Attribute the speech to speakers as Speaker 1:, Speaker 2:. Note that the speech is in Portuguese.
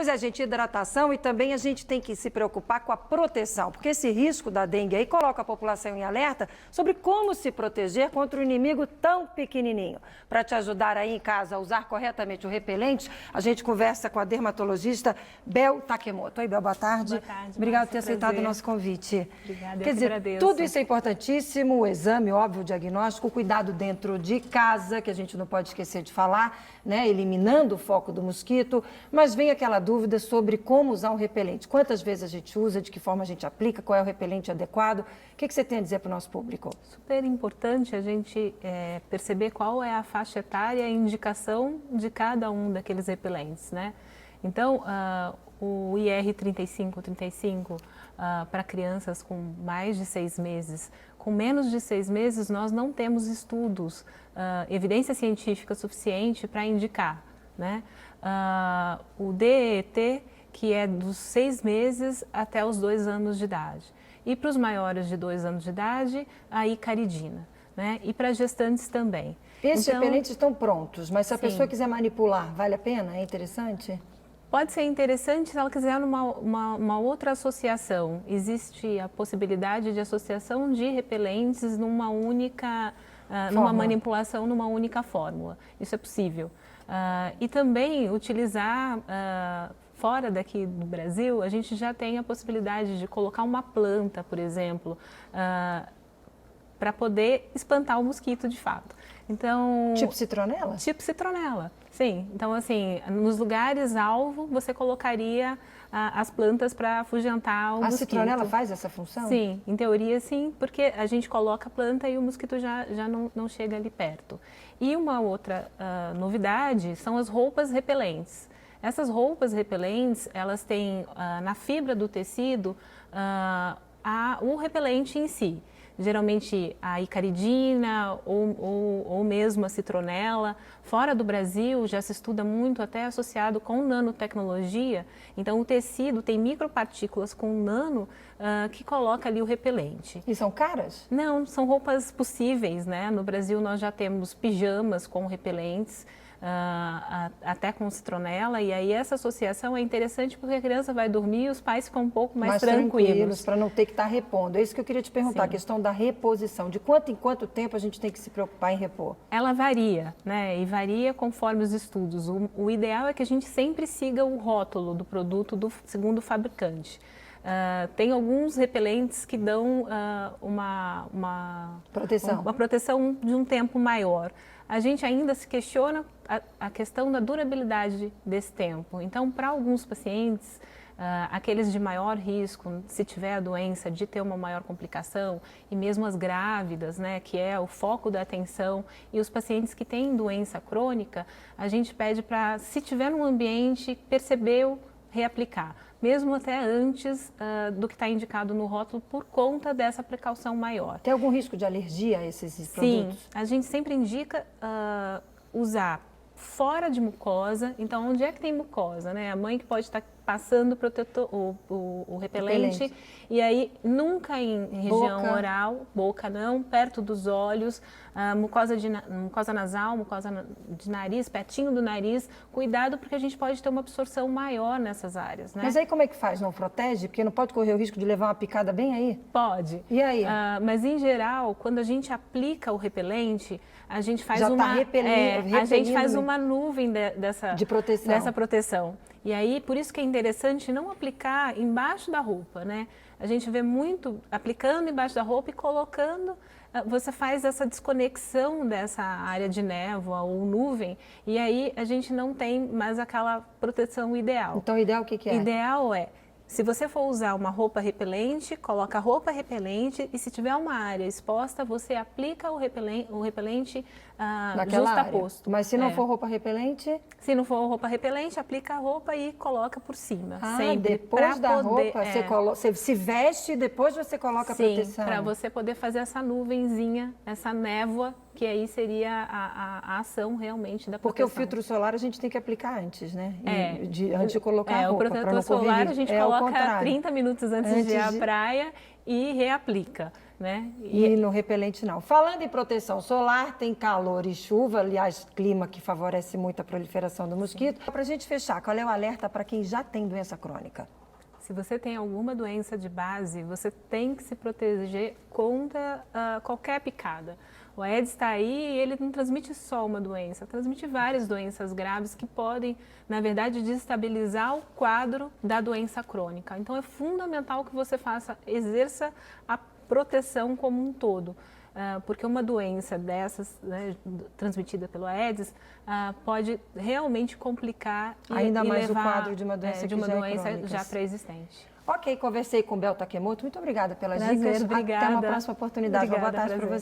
Speaker 1: Pois é, gente, hidratação e também a gente tem que se preocupar com a proteção, porque esse risco da dengue aí coloca a população em alerta sobre como se proteger contra um inimigo tão pequenininho. Para te ajudar aí em casa a usar corretamente o repelente, a gente conversa com a dermatologista Bel Takemoto. Oi, Bel, boa tarde.
Speaker 2: Boa tarde.
Speaker 1: Obrigada por ter aceitado o nosso convite.
Speaker 2: Obrigada,
Speaker 1: Quer dizer, tudo isso é importantíssimo, o exame, óbvio, o diagnóstico, o cuidado dentro de casa, que a gente não pode esquecer de falar, né, eliminando o foco do mosquito, mas vem aquela dúvida sobre como usar um repelente. Quantas vezes a gente usa, de que forma a gente aplica, qual é o repelente adequado. O que você tem a dizer para o nosso público?
Speaker 2: Super importante a gente perceber qual é a faixa etária e a indicação de cada um daqueles repelentes, né? Então, o IR 35 para crianças com mais de 6 meses, com menos de 6 meses, nós não temos estudos, evidência científica suficiente para indicar, né? O DET, que é dos 6 meses até os 2 anos de idade. E para os maiores de 2 anos de idade, a icaridina, né? E para gestantes também.
Speaker 1: Esses repelentes estão prontos, mas se a
Speaker 2: sim.
Speaker 1: pessoa quiser manipular, vale a pena? É interessante?
Speaker 2: Pode ser interessante se ela quiser uma outra associação. Existe a possibilidade de associação de repelentes numa única, numa manipulação, numa única fórmula. Isso é possível. E também utilizar, fora daqui do Brasil, a gente já tem a possibilidade de colocar uma planta, por exemplo, para poder espantar o mosquito de fato. Então,
Speaker 1: tipo citronela?
Speaker 2: Tipo citronela, sim. Então, assim, nos lugares-alvo, você colocaria as plantas para afugentar o mosquito. A
Speaker 1: citronela faz essa função?
Speaker 2: Sim, em teoria sim, porque a gente coloca a planta e o mosquito já não chega ali perto. E uma outra novidade são as roupas repelentes. Essas roupas repelentes, elas têm na fibra do tecido o repelente em si. Geralmente a icaridina ou mesmo a citronela. Fora do Brasil já se estuda muito até associado com nanotecnologia. Então o tecido tem micropartículas com nano que coloca ali o repelente.
Speaker 1: E são caras?
Speaker 2: Não, são roupas possíveis, né? No Brasil nós já temos pijamas com repelentes. Até com citronela, e aí essa associação é interessante porque a criança vai dormir e os pais ficam um pouco mais tranquilos.
Speaker 1: Para não ter que estar repondo. É isso que eu queria te perguntar, a questão da reposição. De quanto em quanto tempo a gente tem que se preocupar em repor? Ela
Speaker 2: varia, né? E varia conforme os estudos. O ideal é que a gente sempre siga o rótulo do produto segundo o fabricante. Tem alguns repelentes que dão uma proteção de um tempo maior. A gente ainda se questiona a questão da durabilidade desse tempo. Então, para alguns pacientes, aqueles de maior risco, se tiver a doença, de ter uma maior complicação, e mesmo as grávidas, né, que é o foco da atenção, e os pacientes que têm doença crônica, a gente pede para, se tiver num ambiente, percebeu, reaplicar, mesmo até antes do que está indicado no rótulo, por conta dessa precaução maior.
Speaker 1: Tem algum risco de alergia a esses produtos?
Speaker 2: Sim, a gente sempre indica usar fora de mucosa. Então, onde é que tem mucosa, né? A mãe que pode estar passando o repelente, e aí nunca em região oral, boca não, perto dos olhos, mucosa nasal, mucosa de nariz, pertinho do nariz. Cuidado, porque a gente pode ter uma absorção maior nessas áreas, né?
Speaker 1: Mas aí como é que faz? Não protege? Porque não pode correr o risco de levar uma picada bem aí?
Speaker 2: Pode.
Speaker 1: E aí?
Speaker 2: Mas em geral, quando a gente aplica o repelente, a gente faz
Speaker 1: a
Speaker 2: gente faz uma nuvem dessa proteção. E aí, por isso que é interessante não aplicar embaixo da roupa, né? A gente vê muito aplicando embaixo da roupa e colocando, você faz essa desconexão dessa área de névoa ou nuvem, e aí a gente não tem mais aquela proteção ideal.
Speaker 1: Então, o ideal o que é?
Speaker 2: Ideal é, se você for usar uma roupa repelente, coloca a roupa repelente, e se tiver uma área exposta, você aplica o repelente justaposto.
Speaker 1: Mas se não for roupa repelente?
Speaker 2: Se não for roupa repelente, aplica a roupa e coloca por cima.
Speaker 1: Sempre. Depois da roupa, você se veste e depois você coloca a proteção?
Speaker 2: Para você poder fazer essa nuvenzinha, essa névoa, que aí seria a ação realmente da proteção.
Speaker 1: Porque o filtro solar a gente tem que aplicar antes, né? Antes de colocar a roupa.
Speaker 2: O protetor solar a gente coloca 30 minutos antes de ir à praia e reaplica. né?
Speaker 1: E no repelente não. Falando em proteção solar, tem calor e chuva, aliás, clima que favorece muito a proliferação do mosquito. Para a gente fechar, qual é o alerta para quem já tem doença crônica?
Speaker 2: Se você tem alguma doença de base, você tem que se proteger contra qualquer picada. O Aedes está aí e ele não transmite só uma doença, transmite várias doenças graves que podem, na verdade, desestabilizar o quadro da doença crônica. Então, é fundamental que você exerça a proteção como um todo. Porque uma doença dessas, né, transmitida pelo Aedes, pode realmente complicar
Speaker 1: ainda mais
Speaker 2: levar,
Speaker 1: o quadro de uma doença
Speaker 2: já pré-existente.
Speaker 1: Ok, conversei com Bel Takemoto. Muito obrigada pelas
Speaker 2: Prazer,
Speaker 1: dicas.
Speaker 2: obrigada.
Speaker 1: Até uma próxima oportunidade.
Speaker 2: Obrigada,
Speaker 1: Uma boa tarde para você.